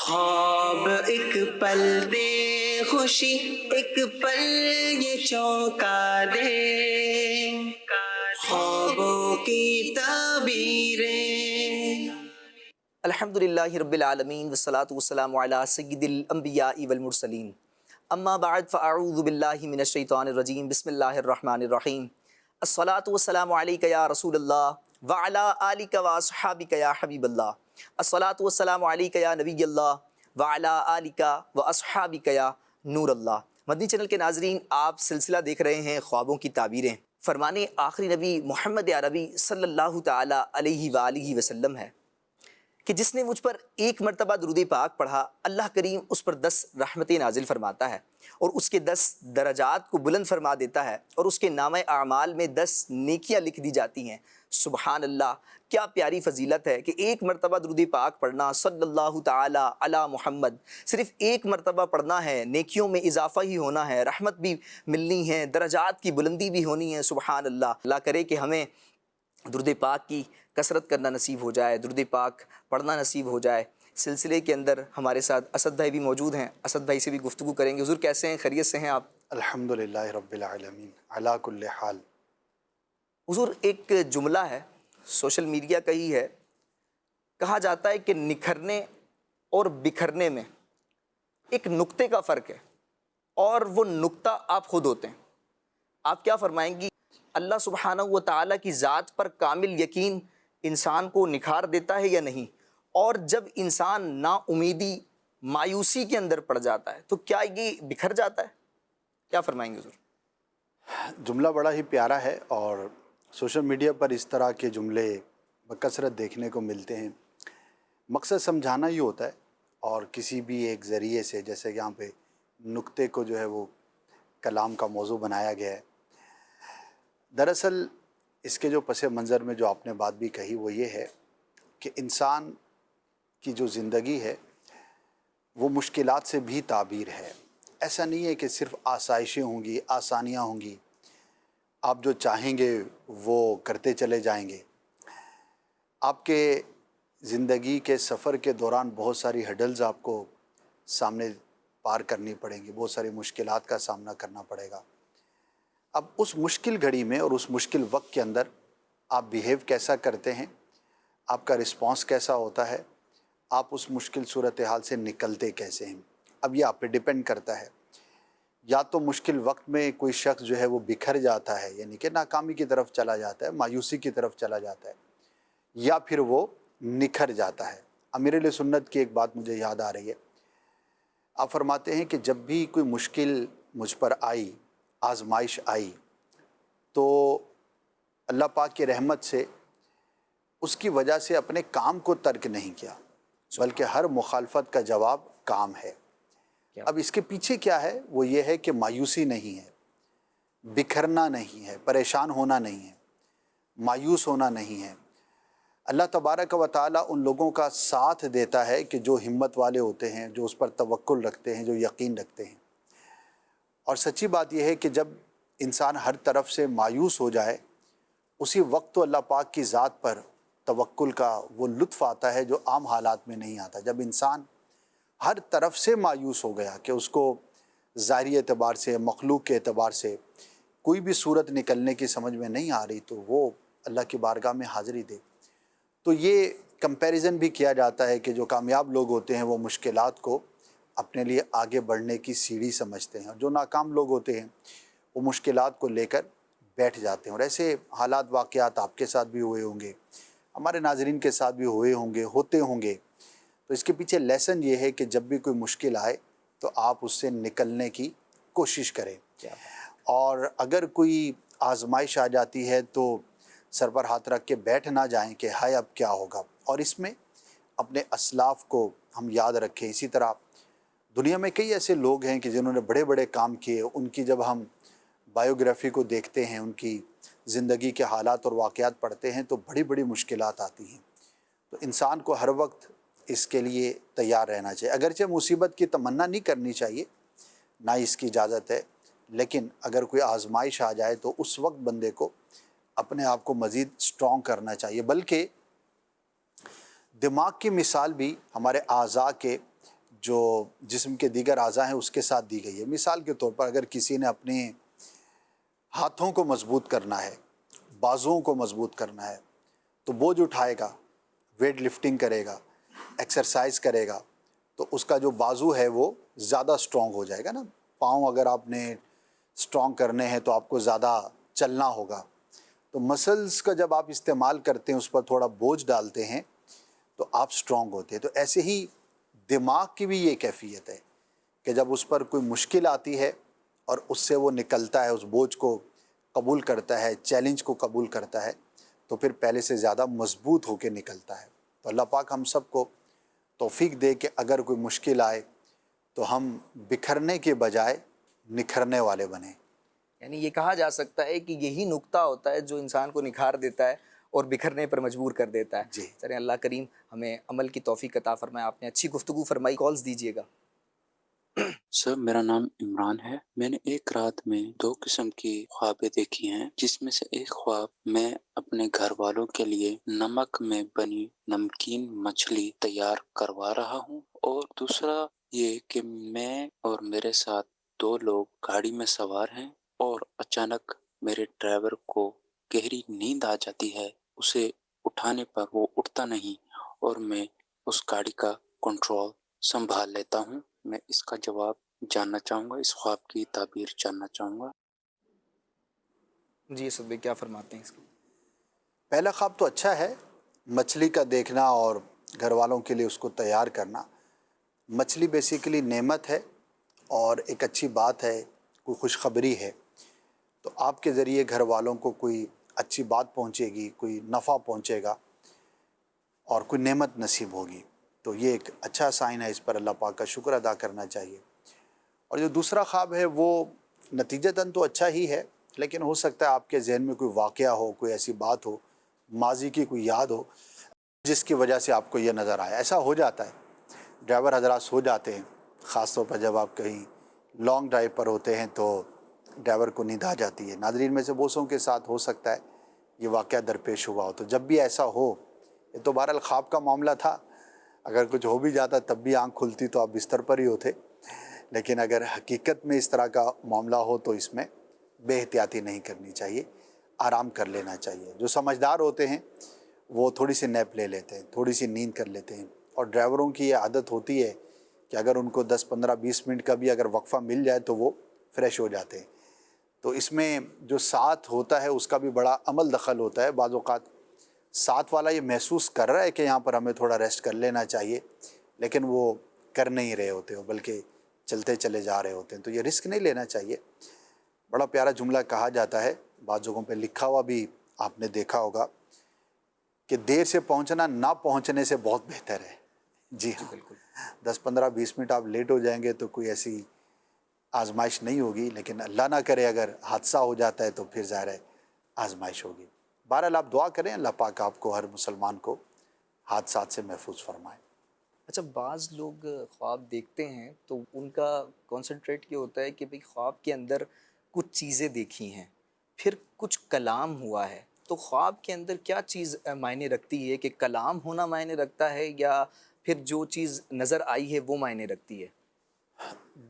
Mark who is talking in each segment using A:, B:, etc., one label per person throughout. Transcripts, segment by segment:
A: خواب ایک پل دے خوشی ایک پل یہ چونکا دے، خوابوں کی تعبیریں۔
B: الحمدللہ رب العالمین والصلاة والسلام علی سید الانبیاء والمرسلین، اما بعد فاعوذ باللہ من الشیطان الرجیم، بسم اللہ الرحمن الرحیم۔ الصلاة والسلام علیک یا رسول اللہ وعلی آلک واصحابک یا حبیب اللہ، الصلاة والسلام علیک یا نبی اللہ وعلی آلک واصحابک یا نور اللہ۔ مدنی چینل کے ناظرین، آپ سلسلہ دیکھ رہے ہیں خوابوں کی تعبیریں۔ فرمانے آخری نبی محمد عربی صلی اللہ تعالی علیہ وآلہ وسلم ہے کہ جس نے مجھ پر ایک مرتبہ درود پاک پڑھا، اللہ کریم اس پر 10 رحمتیں نازل فرماتا ہے اور اس کے 10 درجات کو بلند فرما دیتا ہے، اور اس کے نامہ اعمال میں 10 نیکیاں لکھ دی جاتی ہیں۔ سبحان اللہ، کیا پیاری فضیلت ہے کہ ایک مرتبہ درود پاک پڑھنا، صلی اللہ تعالی علی محمد، صرف ایک مرتبہ پڑھنا ہے، نیکیوں میں اضافہ ہی ہونا ہے، رحمت بھی ملنی ہے، درجات کی بلندی بھی ہونی ہے۔ سبحان اللہ، اللہ کرے کہ ہمیں درود پاک کی کثرت کرنا نصیب ہو جائے، درود پاک پڑھنا نصیب ہو جائے۔ سلسلے کے اندر ہمارے ساتھ اسد بھائی بھی موجود ہیں، اسد بھائی سے بھی گفتگو کریں گے۔ حضور کیسے ہیں؟ خیریت سے ہیں آپ؟
C: الحمدللہ رب العالمین علی کل حال۔
B: حضور، ایک جملہ ہے، سوشل میڈیا کا ہی ہے، کہا جاتا ہے کہ نکھرنے اور بکھرنے میں ایک نقطے کا فرق ہے، اور وہ نقطہ آپ خود ہوتے ہیں۔ آپ کیا فرمائیں گی؟ اللہ سبحانہ و تعالیٰ کی ذات پر کامل یقین انسان کو نکھار دیتا ہے یا نہیں؟ اور جب انسان نا امیدی، مایوسی کے اندر پڑ جاتا ہے تو کیا یہ بکھر جاتا ہے؟ کیا فرمائیں گے حضور؟
C: جملہ بڑا ہی پیارا ہے، اور سوشل میڈیا پر اس طرح کے جملے بکثرت دیکھنے کو ملتے ہیں۔ مقصد سمجھانا ہی ہوتا ہے، اور کسی بھی ایک ذریعے سے، جیسے یہاں پہ نقطے کو جو ہے وہ کلام کا موضوع بنایا گیا ہے۔ دراصل اس کے جو پس منظر میں جو آپ نے بات بھی کہی وہ یہ ہے کہ انسان کی جو زندگی ہے وہ مشکلات سے بھی تعبیر ہے۔ ایسا نہیں ہے کہ صرف آسائشیں ہوں گی، آسانیاں ہوں گی، آپ جو چاہیں گے وہ کرتے چلے جائیں گے۔ آپ کے زندگی کے سفر کے دوران بہت ساری ہڈلز آپ کو سامنے پار کرنی پڑیں گی، بہت ساری مشکلات کا سامنا کرنا پڑے گا۔ اب اس مشکل گھڑی میں اور اس مشکل وقت کے اندر آپ بیہیو کیسا کرتے ہیں، آپ کا رسپانس کیسا ہوتا ہے، آپ اس مشکل صورتحال سے نکلتے کیسے ہیں، اب یہ آپ پہ ڈیپینڈ کرتا ہے۔ یا تو مشکل وقت میں کوئی شخص جو ہے وہ بکھر جاتا ہے، یعنی کہ ناکامی کی طرف چلا جاتا ہے، مایوسی کی طرف چلا جاتا ہے، یا پھر وہ نکھر جاتا ہے۔ امیر اہل سنت کی ایک بات مجھے یاد آ رہی ہے، آپ فرماتے ہیں کہ جب بھی کوئی مشکل مجھ پر آئی، آزمائش آئی، تو اللہ پاک کی رحمت سے اس کی وجہ سے اپنے کام کو ترک نہیں کیا، بلکہ ہر مخالفت کا جواب کام ہے۔ اب اس کے پیچھے کیا ہے؟ وہ یہ ہے کہ مایوسی نہیں ہے، بکھرنا نہیں ہے، پریشان ہونا نہیں ہے، مایوس ہونا نہیں ہے۔ اللہ تبارک و تعالیٰ ان لوگوں کا ساتھ دیتا ہے کہ جو ہمت والے ہوتے ہیں، جو اس پر توکل رکھتے ہیں، جو یقین رکھتے ہیں۔ اور سچی بات یہ ہے کہ جب انسان ہر طرف سے مایوس ہو جائے، اسی وقت تو اللہ پاک کی ذات پر توکل کا وہ لطف آتا ہے جو عام حالات میں نہیں آتا۔ جب انسان ہر طرف سے مایوس ہو گیا کہ اس کو ظاہری اعتبار سے، مخلوق کے اعتبار سے کوئی بھی صورت نکلنے کی سمجھ میں نہیں آ رہی، تو وہ اللہ کی بارگاہ میں حاضری دے۔ تو یہ کمپیریزن بھی کیا جاتا ہے کہ جو کامیاب لوگ ہوتے ہیں وہ مشکلات کو اپنے لیے آگے بڑھنے کی سیڑھی سمجھتے ہیں، اور جو ناکام لوگ ہوتے ہیں وہ مشکلات کو لے کر بیٹھ جاتے ہیں۔ اور ایسے حالات، واقعات آپ کے ساتھ بھی ہوئے ہوں گے، ہمارے ناظرین کے ساتھ بھی ہوئے ہوں گے، ہوتے ہوں گے۔ تو اس کے پیچھے لیسن یہ ہے کہ جب بھی کوئی مشکل آئے تو آپ اس سے نکلنے کی کوشش کریں، اور اگر کوئی آزمائش آ جاتی ہے تو سر پر ہاتھ رکھ کے بیٹھ نہ جائیں کہ ہائے اب کیا ہوگا۔ اور اس میں اپنے اسلاف کو ہم یاد رکھیں۔ اسی طرح دنیا میں کئی ایسے لوگ ہیں کہ جنہوں نے بڑے بڑے کام کیے، ان کی جب ہم بایوگرافی کو دیکھتے ہیں، ان کی زندگی کے حالات اور واقعات پڑھتے ہیں، تو بڑی بڑی مشکلات آتی ہیں۔ تو انسان کو ہر وقت اس کے لیے تیار رہنا چاہیے۔ اگرچہ مصیبت کی تمنا نہیں کرنی چاہیے، نہ اس کی اجازت ہے، لیکن اگر کوئی آزمائش آ جائے تو اس وقت بندے کو اپنے آپ کو مزید سٹرونگ کرنا چاہیے۔ بلکہ دماغ کی مثال بھی ہمارے اعضاء کے جو جسم کے دیگر اعضاء ہیں اس کے ساتھ دی گئی ہے۔ مثال کے طور پر اگر کسی نے اپنے ہاتھوں کو مضبوط کرنا ہے، بازوؤں کو مضبوط کرنا ہے، تو بوجھ اٹھائے گا، ویٹ لفٹنگ کرے گا، ایکسرسائز کرے گا، تو اس کا جو بازو ہے وہ زیادہ سٹرونگ ہو جائے گا نا۔ پاؤں اگر آپ نے سٹرونگ کرنے ہیں تو آپ کو زیادہ چلنا ہوگا۔ تو مسلز کا جب آپ استعمال کرتے ہیں، اس پر تھوڑا بوجھ ڈالتے ہیں تو آپ سٹرونگ ہوتے ہیں۔ تو ایسے ہی دماغ کی بھی یہ کیفیت ہے کہ جب اس پر کوئی مشکل آتی ہے اور اس سے وہ نکلتا ہے، اس بوجھ کو قبول کرتا ہے، چیلنج کو قبول کرتا ہے، تو پھر پہلے سے زیادہ مضبوط ہو کے نکلتا ہے۔ تو اللہ پاک ہم سب کو توفیق دے کہ اگر کوئی مشکل آئے تو ہم بکھرنے کے بجائے نکھرنے والے بنیں۔
B: یعنی یہ کہا جا سکتا ہے کہ یہی نقطہ ہوتا ہے جو انسان کو نکھار دیتا ہے اور بکھرنے پر مجبور کر دیتا ہے۔
C: جی
B: چلیں اللہ کریم ہمیں عمل کی توفیق عطا فرمائے۔ آپ نے اچھی گفتگو فرمائی، کالز دیجیے گا۔
D: سر میرا نام عمران ہے۔ میں نے ایک رات میں 2 قسم کی خوابیں دیکھی ہیں، جس میں سے ایک خواب میں اپنے گھر والوں کے لیے نمک میں بنی نمکین مچھلی تیار کروا رہا ہوں، اور دوسرا یہ کہ میں اور میرے ساتھ 2 لوگ گاڑی میں سوار ہیں اور اچانک میرے ڈرائیور کو گہری نیند آ جاتی ہے۔ اسے اٹھانے پر وہ اٹھتا نہیں اور میں اس گاڑی کا کنٹرول سنبھال لیتا ہوں۔ میں اس کا جواب جاننا چاہوں گا، اس خواب کی تعبیر جاننا چاہوں گا۔
B: جی اسد بھائی کیا فرماتے ہیں اس کو؟
C: پہلا خواب تو اچھا ہے، مچھلی کا دیکھنا اور گھر والوں کے لیے اس کو تیار کرنا۔ مچھلی بیسیکلی نعمت ہے اور ایک اچھی بات ہے، کوئی خوشخبری ہے، تو آپ کے ذریعے گھر والوں کو کوئی اچھی بات پہنچے گی، کوئی نفع پہنچے گا اور کوئی نعمت نصیب ہوگی، تو یہ ایک اچھا سائن ہے، اس پر اللہ پاک کا شکر ادا کرنا چاہیے۔ اور جو دوسرا خواب ہے وہ نتیجتاً تو اچھا ہی ہے، لیکن ہو سکتا ہے آپ کے ذہن میں کوئی واقعہ ہو، کوئی ایسی بات ہو، ماضی کی کوئی یاد ہو جس کی وجہ سے آپ کو یہ نظر آیا۔ ایسا ہو جاتا ہے، ڈرائیور حضرات سو جاتے ہیں، خاص طور پر جب آپ کہیں لانگ ڈرائیو پر ہوتے ہیں تو ڈرائیور کو نیند آ جاتی ہے۔ ناظرین میں سے بہتوں کے ساتھ ہو سکتا ہے یہ واقعہ درپیش ہوا ہو، تو جب بھی ایسا ہو، یہ تو بہرحال خواب کا معاملہ تھا، اگر کچھ ہو بھی جاتا تب بھی آنکھ کھلتی تو آپ بستر پر ہی ہوتے، لیکن اگر حقیقت میں اس طرح کا معاملہ ہو تو اس میں بے احتیاطی نہیں کرنی چاہیے، آرام کر لینا چاہیے۔ جو سمجھدار ہوتے ہیں وہ تھوڑی سی نیپ لے لیتے ہیں، تھوڑی سی نیند کر لیتے ہیں، اور ڈرائیوروں کی یہ عادت ہوتی ہے کہ اگر ان کو 10-15-20 منٹ کا بھی اگر وقفہ مل جائے تو وہ فریش ہو جاتے ہیں۔ تو اس میں جو ساتھ ہوتا ہے اس کا بھی بڑا عمل دخل ہوتا ہے۔ بعض اوقات ساتھ والا یہ محسوس کر رہا ہے کہ یہاں پر ہمیں تھوڑا ریسٹ کر لینا چاہیے، لیکن وہ کر نہیں رہے ہوتے ہو، بلکہ چلتے چلے جا رہے ہوتے ہیں، تو یہ رسک نہیں لینا چاہیے۔ بڑا پیارا جملہ کہا جاتا ہے، بعض جگہوں پہ لکھا ہوا بھی آپ نے دیکھا ہوگا کہ دیر سے پہنچنا نہ پہنچنے سے بہت بہتر ہے۔ جی ہاں،
B: بالکل
C: 10-15-20 منٹ آپ لیٹ ہو جائیں گے تو کوئی ایسی آزمائش نہیں ہوگی، لیکن اللہ نہ کرے اگر حادثہ ہو جاتا ہے تو پھر ظاہر ہے آزمائش ہوگی۔ بہرحال آپ دعا کریں، اللہ پاک آپ کو، ہر مسلمان کو حادثات سے محفوظ فرمائے۔
B: اچھا، بعض لوگ خواب دیکھتے ہیں تو ان کا کانسنٹریٹ یہ ہوتا ہے کہ بھئی خواب کے اندر کچھ چیزیں دیکھی ہیں، پھر کچھ کلام ہوا ہے، تو خواب کے اندر کیا چیز معنی رکھتی ہے؟ کہ کلام ہونا معنی رکھتا ہے یا پھر جو چیز نظر آئی ہے وہ معنی رکھتی ہے؟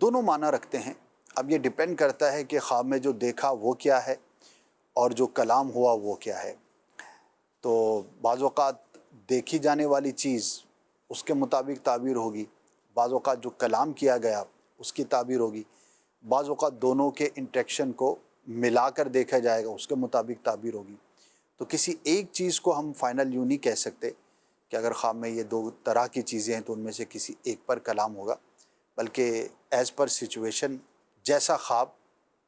C: دونوں معنی رکھتے ہیں۔ اب یہ ڈیپینڈ کرتا ہے کہ خواب میں جو دیکھا وہ کیا ہے اور جو کلام ہوا وہ کیا ہے۔ تو بعض اوقات دیکھی جانے والی چیز اس کے مطابق تعبیر ہوگی، بعض اوقات جو کلام کیا گیا اس کی تعبیر ہوگی، بعض اوقات دونوں کے انٹریکشن کو ملا کر دیکھا جائے گا، اس کے مطابق تعبیر ہوگی۔ تو کسی ایک چیز کو ہم فائنل یوں نہیں کہہ سکتے کہ اگر خواب میں یہ 2 طرح کی چیزیں ہیں تو ان میں سے کسی ایک پر کلام ہوگا، بلکہ ایز پر سچویشن، جیسا خواب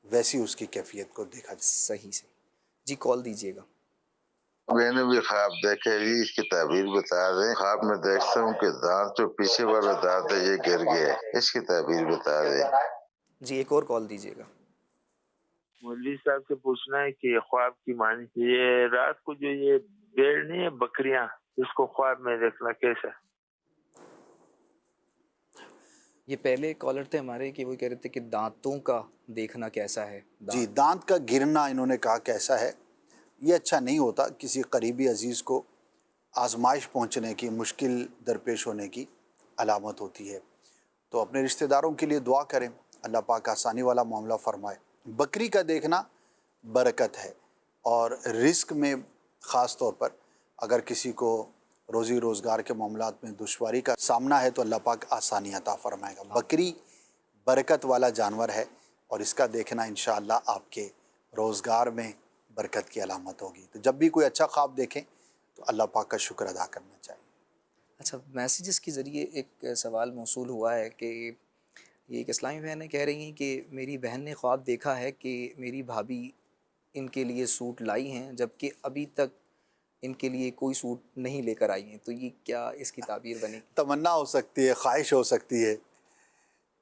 C: ویسی اس کی کیفیت کو دیکھا جائے۔
B: صحیح صحیح جی، کال دیجیے گا۔
E: میں نے بھی خواب دیکھے جی، اس کی تعبیر بتا دیں۔ خواب میں دیکھتا ہوں کہ دانت جو پیچھے والا دانت ہے یہ گر گیا ہے، اس کی تعبیر بتا دیں۔
B: جی ایک اور کال دیجیے گا۔
F: مولوی صاحب سے پوچھنا ہے کہ خواب کی معنی، یہ رات کو جو یہ بھیڑ نہیں ہے، بکریاں، اس کو خواب میں دیکھنا کیسا؟
B: یہ پہلے کالر تھے ہمارے کہ وہ کہہ رہے تھے کہ دانتوں کا دیکھنا کیسا ہے؟
C: جی، دانت کا گرنا انہوں نے کہا کیسا ہے، یہ اچھا نہیں ہوتا۔ کسی قریبی عزیز کو آزمائش پہنچنے کی، مشکل درپیش ہونے کی علامت ہوتی ہے۔ تو اپنے رشتہ داروں کے لیے دعا کریں، اللہ پاک آسانی والا معاملہ فرمائے۔ بکری کا دیکھنا برکت ہے، اور رزق میں خاص طور پر اگر کسی کو روزی روزگار کے معاملات میں دشواری کا سامنا ہے تو اللہ پاک آسانی عطا فرمائے گا۔ بکری برکت والا جانور ہے، اور اس کا دیکھنا انشاءاللہ آپ کے روزگار میں برکت کی علامت ہوگی۔ تو جب بھی کوئی اچھا خواب دیکھیں تو اللہ پاک کا شکر ادا کرنا چاہیے۔
B: اچھا، میسیجز کے ذریعے ایک سوال موصول ہوا ہے کہ یہ ایک اسلامی بہنیں کہہ رہی ہیں کہ میری بہن نے خواب دیکھا ہے کہ میری بھابھی ان کے لیے سوٹ لائی ہیں، جبکہ ابھی تک ان کے لیے کوئی سوٹ نہیں لے کر آئی ہیں، تو یہ کیا اس کی تعبیر بنے گی؟
C: تمنا ہو سکتی ہے، خواہش ہو سکتی ہے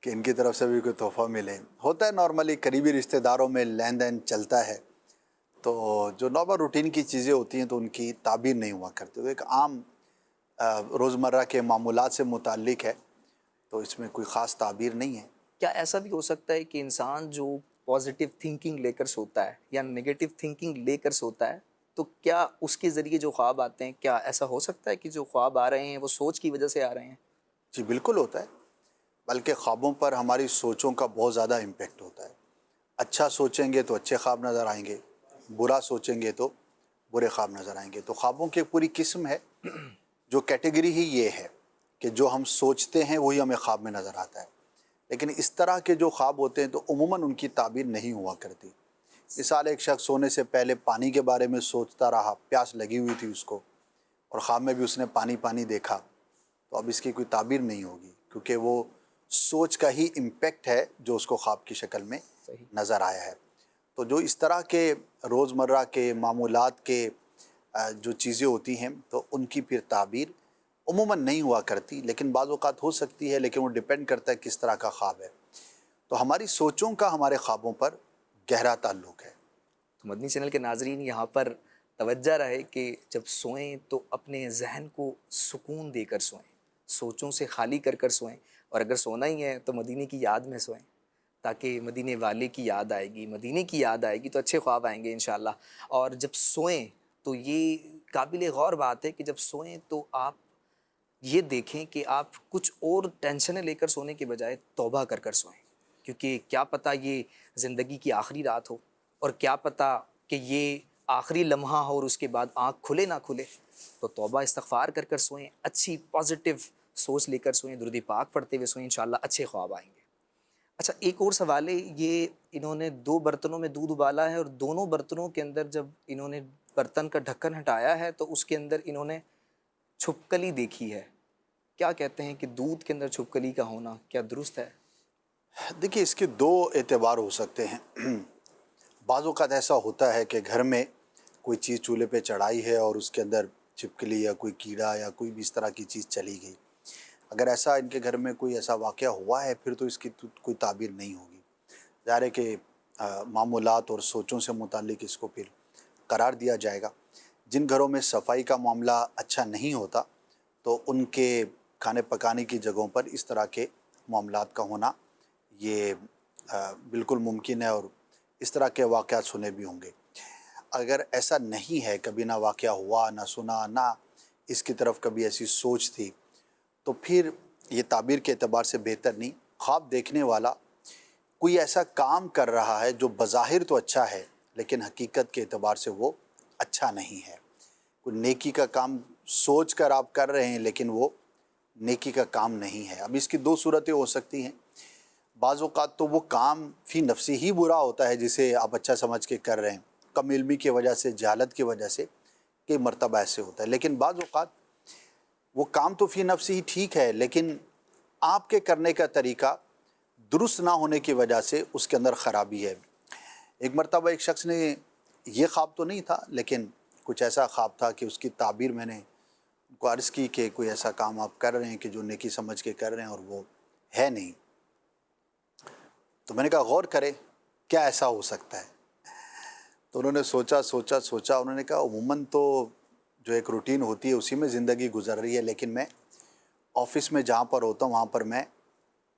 C: کہ ان کی طرف سے بھی کوئی تحفہ ملے۔ ہوتا ہے نارملی قریبی رشتہ داروں میں لین دین چلتا ہے، تو جو نارمل روٹین کی چیزیں ہوتی ہیں تو ان کی تعبیر نہیں ہوا کرتی، وہ ایک عام روزمرہ کے معمولات سے متعلق ہے، تو اس میں کوئی خاص تعبیر نہیں ہے۔
B: کیا ایسا بھی ہو سکتا ہے کہ انسان جو پازیٹیو تھنکنگ لے کر سوتا ہے یا نگیٹو تھنکنگ لے کر سوتا ہے، تو کیا اس کے ذریعے جو خواب آتے ہیں، کیا ایسا ہو سکتا ہے کہ جو خواب آ رہے ہیں وہ سوچ کی وجہ سے آ رہے ہیں؟
C: جی بالکل ہوتا ہے، بلکہ خوابوں پر ہماری سوچوں کا بہت زیادہ امپیکٹ ہوتا ہے۔ اچھا سوچیں گے تو اچھے خواب نظر آئیں گے، برا سوچیں گے تو برے خواب نظر آئیں گے۔ تو خوابوں کی پوری قسم ہے، جو کیٹیگری ہی یہ ہے کہ جو ہم سوچتے ہیں وہی ہمیں خواب میں نظر آتا ہے، لیکن اس طرح کے جو خواب ہوتے ہیں تو عموماً ان کی تعبیر نہیں ہوا کرتی۔ مثال، ایک شخص سونے سے پہلے پانی کے بارے میں سوچتا رہا، پیاس لگی ہوئی تھی اس کو، اور خواب میں بھی اس نے پانی پانی دیکھا، تو اب اس کی کوئی تعبیر نہیں ہوگی، کیونکہ وہ سوچ کا ہی امپیکٹ ہے جو اس کو خواب کی شکل میں نظر آیا ہے۔ تو جو اس طرح کے روزمرہ کے معمولات کے جو چیزیں ہوتی ہیں تو ان کی پھر تعبیر عموماً نہیں ہوا کرتی، لیکن بعض اوقات ہو سکتی ہے، لیکن وہ ڈیپینڈ کرتا ہے کس طرح کا خواب ہے۔ تو ہماری سوچوں کا ہمارے خوابوں پر گہرا تعلق ہے۔
B: تو مدنی چینل کے ناظرین یہاں پر توجہ رہے کہ جب سوئیں تو اپنے ذہن کو سکون دے کر سوئیں، سوچوں سے خالی کر کر سوئیں، اور اگر سونا ہی ہے تو مدینے کی یاد میں سوئیں، تاکہ مدینے والے کی یاد آئے گی، مدینے کی یاد آئے گی تو اچھے خواب آئیں گے انشاءاللہ۔ اور جب سوئیں تو یہ قابل غور بات ہے کہ جب سوئیں تو آپ یہ دیکھیں کہ آپ کچھ اور ٹینشنیں لے کر سونے کے بجائے توبہ کر کر سوئیں، کیونکہ کیا پتہ یہ زندگی کی آخری رات ہو، اور کیا پتہ کہ یہ آخری لمحہ ہو اور اس کے بعد آنکھ کھلے نہ کھلے۔ تو توبہ استغفار کر کر سوئیں، اچھی پازیٹیو سوچ لے کر سوئیں، درود پاک پڑھتے ہوئے سوئیں، انشاءاللہ اچھے خواب آئیں گے۔ اچھا، ایک اور سوال ہے، یہ انہوں نے 2 برتنوں میں دودھ ابالا ہے، اور دونوں برتنوں کے اندر جب انہوں نے برتن کا ڈھکن ہٹایا ہے تو اس کے اندر انہوں نے چھپکلی دیکھی ہے۔ کیا کہتے ہیں کہ دودھ کے اندر چھپکلی کا ہونا کیا درست ہے؟
C: دیکھیے، اس کے 2 اعتبار ہو سکتے ہیں۔ بعض اوقات ایسا ہوتا ہے کہ گھر میں کوئی چیز چولہے پہ چڑھائی ہے اور اس کے اندر چھپکلی یا کوئی کیڑا یا کوئی بھی اس طرح کی چیز چلی گئی۔ اگر ایسا ان کے گھر میں کوئی ایسا واقعہ ہوا ہے پھر تو اس کی کوئی تعبیر نہیں ہوگی۔ ظاہر ہے کہ معمولات اور سوچوں سے متعلق اس کو پھر قرار دیا جائے گا۔ جن گھروں میں صفائی کا معاملہ اچھا نہیں ہوتا تو ان کے کھانے پکانے کی جگہوں پر اس طرح کے معاملات کا ہونا یہ بالکل ممکن ہے، اور اس طرح کے واقعات سنے بھی ہوں گے۔ اگر ایسا نہیں ہے، کبھی نہ واقعہ ہوا، نہ سنا، نہ اس کی طرف کبھی ایسی سوچ تھی، تو پھر یہ تعبیر کے اعتبار سے بہتر نہیں۔ خواب دیکھنے والا کوئی ایسا کام کر رہا ہے جو بظاہر تو اچھا ہے لیکن حقیقت کے اعتبار سے وہ اچھا نہیں ہے۔ کوئی نیکی کا کام سوچ کر آپ کر رہے ہیں لیکن وہ نیکی کا کام نہیں ہے۔ اب اس کی 2 صورتیں ہو سکتی ہیں۔ بعض اوقات تو وہ کام فی نفسی ہی برا ہوتا ہے جسے آپ اچھا سمجھ کے کر رہے ہیں، کم علمی کی وجہ سے، جہالت کی وجہ سے کئی مرتبہ ایسے ہوتا ہے، لیکن بعض اوقات وہ کام تو فی نفسی ہی ٹھیک ہے لیکن آپ کے کرنے کا طریقہ درست نہ ہونے کی وجہ سے اس کے اندر خرابی ہے۔ ایک مرتبہ ایک شخص نے، یہ خواب تو نہیں تھا لیکن کچھ ایسا خواب تھا کہ اس کی تعبیر میں نے ان کو عرض کی کہ کوئی ایسا کام آپ کر رہے ہیں کہ جو نیکی سمجھ کے کر رہے ہیں اور وہ ہے نہیں۔ تو میں نے کہا غور کرے کیا ایسا ہو سکتا ہے۔ تو انہوں نے سوچا، انہوں نے کہا عموماً تو جو ایک روٹین ہوتی ہے اسی میں زندگی گزر رہی ہے، لیکن میں آفس میں جہاں پر ہوتا ہوں وہاں پر میں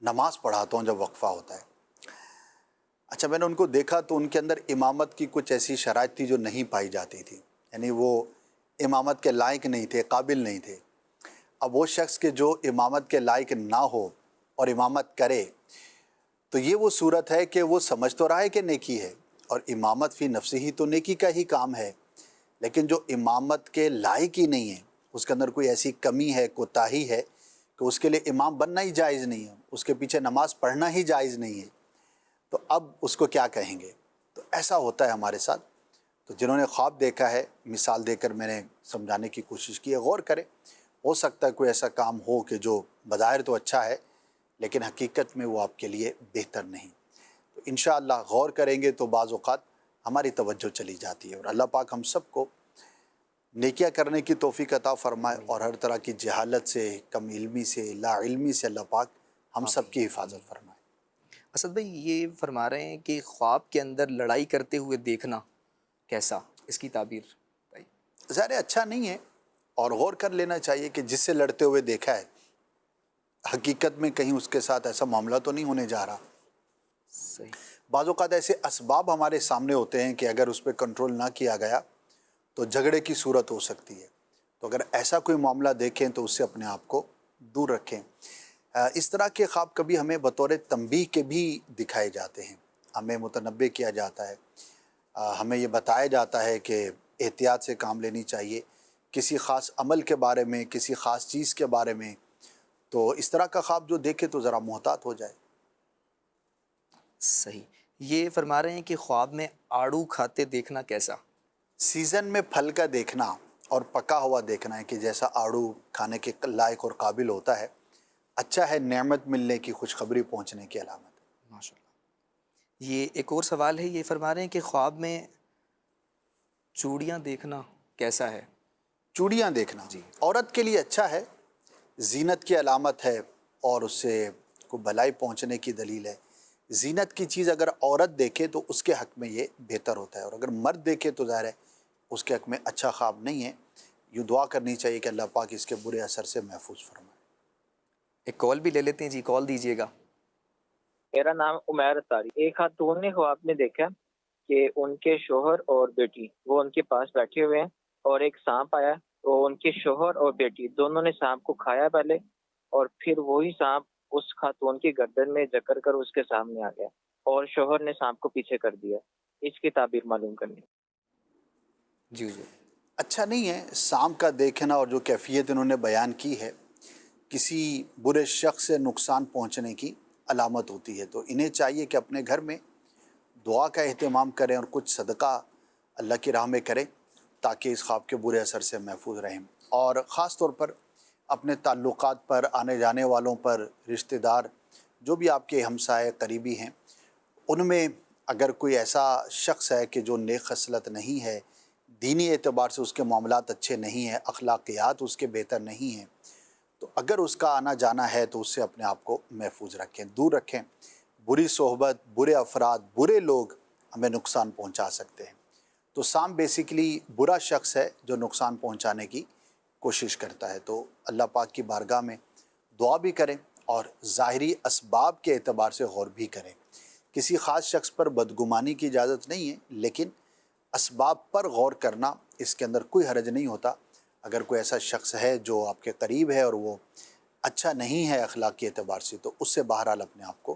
C: نماز پڑھاتا ہوں جب وقفہ ہوتا ہے۔ اچھا، میں نے ان کو دیکھا تو ان کے اندر امامت کی کچھ ایسی شرائط تھی جو نہیں پائی جاتی تھی، یعنی وہ امامت کے لائق نہیں تھے، قابل نہیں تھے۔ اب وہ شخص کے جو امامت کے لائق نہ ہو اور امامت کرے تو یہ وہ صورت ہے کہ وہ سمجھ تو رہا ہے کہ نیکی ہے، اور امامت فی نفسی ہی تو نیکی کا ہی کام ہے، لیکن جو امامت کے لائق ہی نہیں ہے، اس کے اندر کوئی ایسی کمی ہے، کوتاہی ہے کہ اس کے لیے امام بننا ہی جائز نہیں ہے، اس کے پیچھے نماز پڑھنا ہی جائز نہیں ہے، تو اب اس کو کیا کہیں گے؟ تو ایسا ہوتا ہے ہمارے ساتھ۔ تو جنہوں نے خواب دیکھا ہے، مثال دے کر میں نے سمجھانے کی کوشش کی ہے، غور کریں، ہو سکتا ہے کوئی ایسا کام ہو کہ جو بظاہر تو اچھا ہے لیکن حقیقت میں وہ آپ کے لیے بہتر نہیں۔ تو انشاءاللہ غور کریں گے تو بعض اوقات ہماری توجہ چلی جاتی ہے، اور اللہ پاک ہم سب کو نیکیاں کرنے کی توفیق عطا فرمائے، اور ہر طرح کی جہالت سے، کم علمی سے، لا علمی سے اللہ پاک ہم سب کی حفاظت فرمائے۔
B: اسد بھائی یہ فرما رہے ہیں کہ خواب کے اندر لڑائی کرتے ہوئے دیکھنا کیسا، اس کی تعبیر بتائیے۔
C: ظاہر اچھا نہیں ہے، اور غور کر لینا چاہیے کہ جس سے لڑتے ہوئے دیکھا ہے حقیقت میں کہیں اس کے ساتھ ایسا معاملہ تو نہیں ہونے جا رہا۔
B: صحیح۔
C: بعض اوقات ایسے اسباب ہمارے سامنے ہوتے ہیں کہ اگر اس پہ کنٹرول نہ کیا گیا تو جھگڑے کی صورت ہو سکتی ہے، تو اگر ایسا کوئی معاملہ دیکھیں تو اس سے اپنے آپ کو دور رکھیں۔ اس طرح کے خواب کبھی ہمیں بطور تنبیہ کے بھی دکھائے جاتے ہیں، ہمیں متنبہ کیا جاتا ہے، ہمیں یہ بتایا جاتا ہے کہ احتیاط سے کام لینی چاہیے کسی خاص عمل کے بارے میں، کسی خاص چیز کے بارے میں۔ تو اس طرح کا خواب جو دیکھے تو ذرا محتاط ہو جائے۔
B: صحیح۔ یہ فرما رہے ہیں کہ خواب میں آڑو کھاتے دیکھنا کیسا؟
C: سیزن میں پھل کا دیکھنا اور پکا ہوا دیکھنا ہے کہ جیسا آڑو کھانے کے لائق اور قابل ہوتا ہے، اچھا ہے، نعمت ملنے کی، خوشخبری پہنچنے کی علامت ہے۔
B: ماشاء اللہ۔ یہ ایک اور سوال ہے، یہ فرما رہے ہیں کہ خواب میں چوڑیاں دیکھنا کیسا ہے؟
C: چوڑیاں دیکھنا عورت کے لیے اچھا ہے، زینت کی علامت ہے، اور اس سے کوئی بھلائی پہنچنے کی دلیل ہے۔ زینت کی چیز اگر عورت دیکھے تو اس کے حق میں یہ بہتر ہوتا ہے، اور اگر مرد دیکھے تو ظاہر ہے اس کے حق میں اچھا خواب نہیں ہے۔ یوں دعا کرنی چاہیے کہ اللہ پاک اس کے برے اثر سے محفوظ فرمائے۔
B: ایک کال بھی لے لیتے ہیں جی، کال دیجیے گا۔
G: میرا نام عمیر تاری۔ ایک خاتون نے خواب میں دیکھا کہ ان کے شوہر اور بیٹی وہ ان کے پاس بیٹھے ہوئے ہیں، اور ایک سانپ آیا، تو ان کے شوہر اور بیٹی دونوں نے سانپ کو کھایا پہلے، اور پھر وہی سانپ اس خاتون کی گردن میں جکڑ کر اس کے سامنے آ گیا، اور شوہر نے سانپ کو پیچھے کر دیا۔ اس کی تعبیر معلوم کرنی۔
B: جی جی۔
C: اچھا نہیں ہے سانپ کا دیکھنا، اور جو کیفیت انہوں نے بیان کی ہے کسی برے شخص سے نقصان پہنچنے کی علامت ہوتی ہے، تو انہیں چاہیے کہ اپنے گھر میں دعا کا اہتمام کریں اور کچھ صدقہ اللہ کی راہ میں کریں تاکہ اس خواب کے برے اثر سے محفوظ رہیں، اور خاص طور پر اپنے تعلقات پر، آنے جانے والوں پر، رشتہ دار جو بھی آپ کے ہمسائے قریبی ہیں، ان میں اگر کوئی ایسا شخص ہے کہ جو نیک خصلت نہیں ہے، دینی اعتبار سے اس کے معاملات اچھے نہیں ہیں، اخلاقیات اس کے بہتر نہیں ہیں، تو اگر اس کا آنا جانا ہے تو اس سے اپنے آپ کو محفوظ رکھیں، دور رکھیں۔ بری صحبت، برے افراد، برے لوگ ہمیں نقصان پہنچا سکتے ہیں۔ تو سام بیسیکلی برا شخص ہے جو نقصان پہنچانے کی کوشش کرتا ہے، تو اللہ پاک کی بارگاہ میں دعا بھی کریں اور ظاہری اسباب کے اعتبار سے غور بھی کریں۔ کسی خاص شخص پر بدگمانی کی اجازت نہیں ہے، لیکن اسباب پر غور کرنا اس کے اندر کوئی حرج نہیں ہوتا۔ اگر کوئی ایسا شخص ہے جو آپ کے قریب ہے اور وہ اچھا نہیں ہے اخلاقی اعتبار سے، تو اس سے بہرحال اپنے آپ کو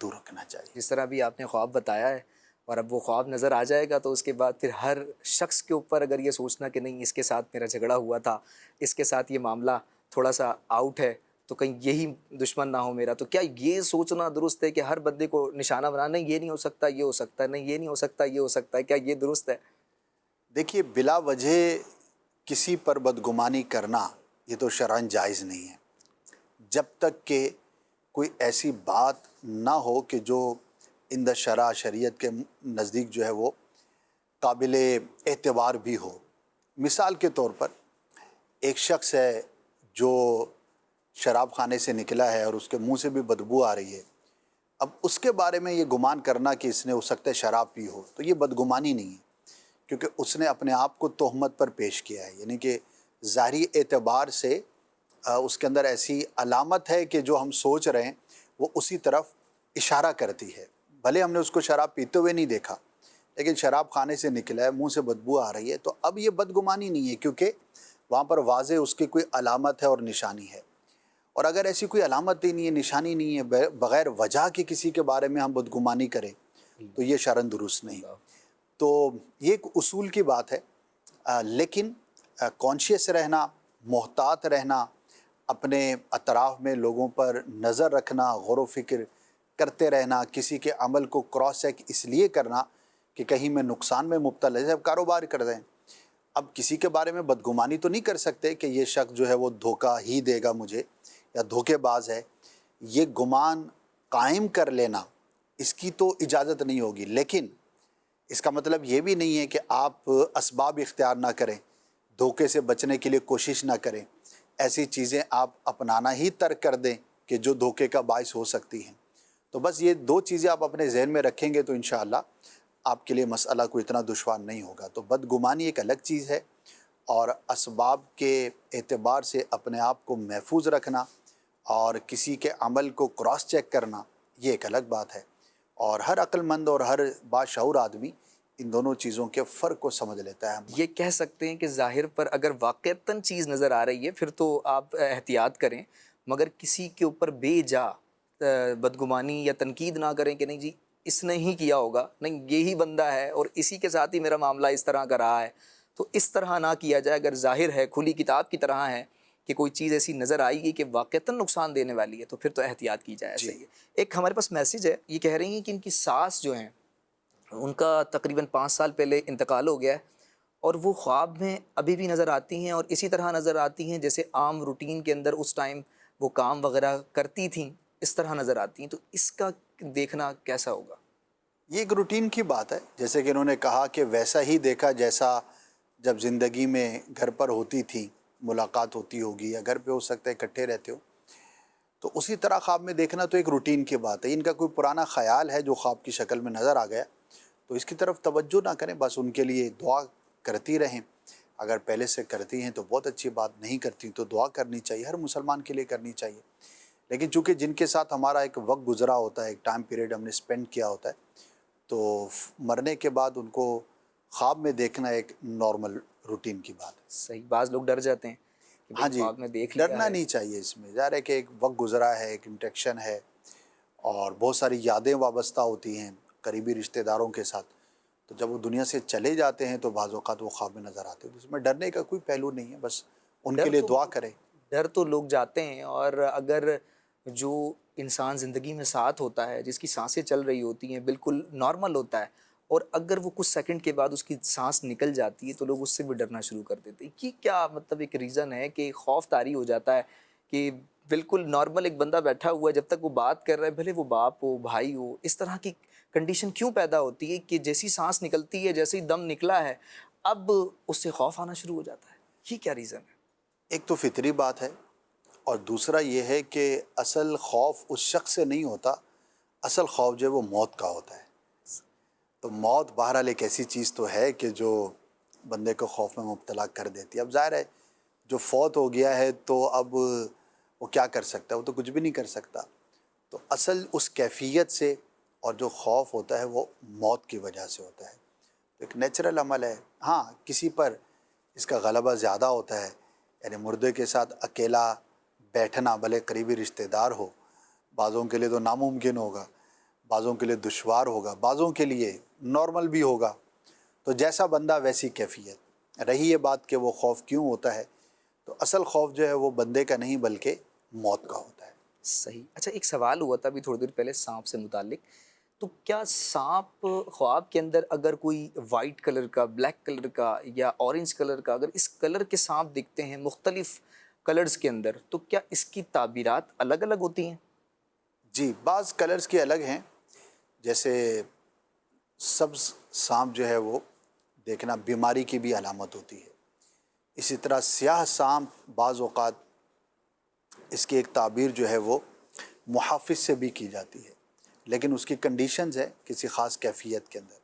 C: دور رکھنا چاہیے۔
B: جس طرح بھی آپ نے خواب بتایا ہے، اور اب وہ خواب نظر آ جائے گا تو اس کے بعد پھر ہر شخص کے اوپر اگر یہ سوچنا کہ نہیں اس کے ساتھ میرا جھگڑا ہوا تھا، اس کے ساتھ یہ معاملہ تھوڑا سا آؤٹ ہے، تو کہیں یہی دشمن نہ ہو میرا، تو کیا یہ سوچنا درست ہے کہ ہر بندے کو نشانہ بنانا، نہیں یہ نہیں ہو سکتا، یہ ہو سکتا ہے، نہیں یہ نہیں ہو سکتا، یہ ہو سکتا ہے، کیا یہ درست ہے؟
C: دیکھیے، بلا وجہ کسی پر بدگمانی کرنا یہ تو شرعاً جائز نہیں ہے، جب تک کہ کوئی ایسی بات نہ ہو کہ جو عند شرع، شریعت کے نزدیک جو ہے وہ قابل اعتبار بھی ہو۔ مثال کے طور پر ایک شخص ہے جو شراب خانے سے نکلا ہے اور اس کے منہ سے بھی بدبو آ رہی ہے، اب اس کے بارے میں یہ گمان کرنا کہ اس نے ہو سکتا ہے شراب پی ہو، تو یہ بدگمانی نہیں ہے، کیونکہ اس نے اپنے آپ کو تہمت پر پیش کیا ہے، یعنی کہ ظاہری اعتبار سے اس کے اندر ایسی علامت ہے کہ جو ہم سوچ رہے ہیں وہ اسی طرف اشارہ کرتی ہے، بھلے ہم نے اس کو شراب پیتے ہوئے نہیں دیکھا، لیکن شراب خانے سے نکلا ہے، منہ سے بدبو آ رہی ہے، تو اب یہ بدگمانی نہیں ہے، کیونکہ وہاں پر واضح اس کی کوئی علامت ہے اور نشانی ہے۔ اور اگر ایسی کوئی علامت ہی نہیں ہے، نشانی نہیں ہے، بغیر وجہ کے کسی کے بارے میں ہم بدگمانی کریں تو یہ شرعاً درست نہیں۔ تو یہ ایک اصول کی بات ہے، لیکن کانشیس رہنا، محتاط رہنا، اپنے اطراف میں لوگوں پر نظر رکھنا، غور و فکر کرتے رہنا، کسی کے عمل کو کراس چیک اس لیے کرنا کہ کہیں میں نقصان میں مبتلا ہے۔ جب کاروبار کر رہے ہیں، اب کسی کے بارے میں بدگمانی تو نہیں کر سکتے کہ یہ شخص جو ہے وہ دھوکہ ہی دے گا مجھے یا دھوکے باز ہے، یہ گمان قائم کر لینا اس کی تو اجازت نہیں ہوگی، لیکن اس کا مطلب یہ بھی نہیں ہے کہ آپ اسباب اختیار نہ کریں، دھوکے سے بچنے کے لیے کوشش نہ کریں، ایسی چیزیں آپ اپنانا ہی ترک کر دیں کہ جو دھوکے کا باعث ہو سکتی ہیں۔ تو بس یہ دو چیزیں آپ اپنے ذہن میں رکھیں گے تو انشاءاللہ آپ کے لیے مسئلہ کوئی اتنا دشوار نہیں ہوگا۔ تو بدگمانی ایک الگ چیز ہے، اور اسباب کے اعتبار سے اپنے آپ کو محفوظ رکھنا اور کسی کے عمل کو کراس چیک کرنا یہ ایک الگ بات ہے، اور ہر عقل مند اور ہر باشعور آدمی ان دونوں چیزوں کے فرق کو سمجھ لیتا ہے۔
B: یہ کہہ سکتے ہیں کہ ظاہر پر اگر واقعتاً چیز نظر آ رہی ہے پھر تو آپ احتیاط کریں، مگر کسی کے اوپر بے جا بدگمانی یا تنقید نہ کریں کہ نہیں جی اس نے ہی کیا ہوگا، نہیں یہی بندہ ہے اور اسی کے ساتھ ہی میرا معاملہ اس طرح کا رہا ہے، تو اس طرح نہ کیا جائے۔ اگر ظاہر ہے، کھلی کتاب کی طرح ہے کہ کوئی چیز ایسی نظر آئی گی کہ واقعتاً نقصان دینے والی ہے تو پھر تو احتیاط کی جائے۔ ایسا ہی ہے۔ ایک ہمارے پاس میسیج ہے، یہ کہہ رہی ہیں کہ ان کی ساس جو ہیں ان کا تقریباً 5 سال پہلے انتقال ہو گیا ہے، اور وہ خواب میں ابھی بھی نظر آتی ہیں اور اسی طرح نظر آتی ہیں جیسے عام روٹین کے اندر اس ٹائم وہ کام وغیرہ کرتی تھیں، اس طرح نظر آتی ہیں۔ تو اس کا دیکھنا کیسا ہوگا؟
C: یہ ایک روٹین کی بات ہے، جیسے کہ انہوں نے کہا کہ ویسا ہی دیکھا جیسا جب زندگی میں گھر پر ہوتی تھی، ملاقات ہوتی ہوگی یا گھر پہ ہو سکتا ہے اکٹھے رہتے ہو، تو اسی طرح خواب میں دیکھنا تو ایک روٹین کی بات ہے۔ ان کا کوئی پرانا خیال ہے جو خواب کی شکل میں نظر آ گیا تو اس کی طرف توجہ نہ کریں، بس ان کے لیے دعا کرتی رہیں۔ اگر پہلے سے کرتی ہیں تو بہت اچھی بات، نہیں کرتی تو دعا کرنی چاہیے، ہر مسلمان کے لیے کرنی چاہیے۔ لیکن چونکہ جن کے ساتھ ہمارا ایک وقت گزرا ہوتا ہے، ایک ٹائم پیریڈ ہم نے اسپینڈ کیا ہوتا ہے، تو مرنے کے بعد ان کو خواب میں دیکھنا ایک نارمل روٹین کی بات ہے۔
B: صحیح، بعض لوگ ڈر جاتے ہیں کہ
C: ہاں
B: بھئی
C: جی،
B: خواب میں دیکھ لیا
C: ڈرنا
B: ہے۔
C: نہیں چاہیے اس میں، ظاہر ہے کہ ایک وقت گزرا ہے، ایک انٹریکشن ہے اور بہت ساری یادیں وابستہ ہوتی ہیں قریبی رشتہ داروں کے ساتھ، تو جب وہ دنیا سے چلے جاتے ہیں تو بعض اوقات وہ خواب میں نظر آتے ہیں، تو اس میں ڈرنے کا کوئی پہلو نہیں ہے، بس ان کے لیے دعا کریں۔
B: ڈر تو لوگ جاتے ہیں، اور اگر جو انسان زندگی میں ساتھ ہوتا ہے، جس کی سانسیں چل رہی ہوتی ہیں، بالکل نارمل ہوتا ہے، اور اگر وہ کچھ سیکنڈ کے بعد اس کی سانس نکل جاتی ہے تو لوگ اس سے بھی ڈرنا شروع کر دیتے ہیں۔ یہ کیا مطلب ایک ریزن ہے کہ خوف طاری ہو جاتا ہے کہ بالکل نارمل ایک بندہ بیٹھا ہوا ہے، جب تک وہ بات کر رہا ہے، بھلے وہ باپ ہو، بھائی ہو، اس طرح کی کنڈیشن کیوں پیدا ہوتی ہے کہ جیسی سانس نکلتی ہے، جیسے ہی دم نکلا ہے، اب اس سے خوف آنا شروع ہو جاتا ہے؟ یہ کیا ریزن ہے؟
C: ایک تو فطری بات ہے، اور دوسرا یہ ہے کہ اصل خوف اس شخص سے نہیں ہوتا، اصل خوف جو ہے وہ موت کا ہوتا ہے۔ تو موت بہرحال ایک ایسی چیز تو ہے کہ جو بندے کو خوف میں مبتلا کر دیتی ہے۔ اب ظاہر ہے جو فوت ہو گیا ہے تو اب وہ کیا کر سکتا ہے، وہ تو کچھ بھی نہیں کر سکتا۔ تو اصل اس کیفیت سے اور جو خوف ہوتا ہے وہ موت کی وجہ سے ہوتا ہے، ایک نیچرل عمل ہے۔ ہاں کسی پر اس کا غلبہ زیادہ ہوتا ہے، یعنی مردے کے ساتھ اکیلا بیٹھنا، بھلے قریبی رشتہ دار ہو، بعضوں کے لیے تو ناممکن ہوگا، بعضوں کے لیے دشوار ہوگا، بعضوں کے لیے نارمل بھی ہوگا۔ تو جیسا بندہ ویسی کیفیت۔ رہی یہ بات کہ وہ خوف کیوں ہوتا ہے، تو اصل خوف جو ہے وہ بندے کا نہیں بلکہ موت کا ہوتا ہے۔
B: صحیح۔ اچھا، ایک سوال ہوا تھا ابھی تھوڑی دیر پہلے سانپ سے متعلق، تو کیا سانپ خواب کے اندر اگر کوئی وائٹ کلر کا، بلیک کلر کا یا اورنج کلر کا، اگر اس کلر کے سانپ دکھتے ہیں مختلف کلرز کے اندر، تو کیا اس کی تعبیرات الگ الگ ہوتی ہیں؟
C: جی، بعض کلرز کے الگ ہیں، جیسے سبز سانپ جو ہے وہ دیکھنا بیماری کی بھی علامت ہوتی ہے۔ اسی طرح سیاہ سانپ بعض اوقات اس کی ایک تعبیر جو ہے وہ محافظ سے بھی کی جاتی ہے، لیکن اس کی کنڈیشنز ہے کسی خاص کیفیت کے اندر۔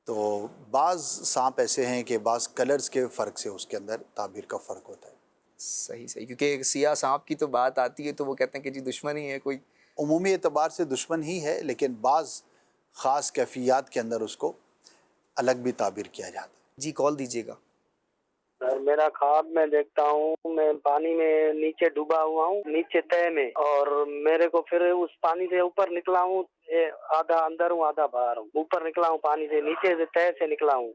C: تو بعض سانپ ایسے ہیں کہ بعض کلرز کے فرق سے اس کے اندر تعبیر کا فرق ہوتا ہے۔
B: صحیح صحیح، کیونکہ سیاہ سانپ کی تو بات آتی ہے تو وہ کہتے ہیں کہ جی دشمن ہی ہے کوئی۔
C: عمومی اعتبار سے دشمن ہی ہے، لیکن بعض خاص کیفیات کے اندر اس کو الگ بھی تعبیر کیا جاتا ہے۔
B: جی کال دیجیے گا۔
H: سر میرا خواب میں دیکھتا ہوں میں پانی میں نیچے ڈوبا ہوا ہوں نیچے تہ میں، اور میرے کو پھر اس پانی سے اوپر نکلا ہوں، آدھا اندر ہوں آدھا باہر ہوں، اوپر نکلا ہوں پانی سے، نیچے سے تہ سے نکلا ہوں۔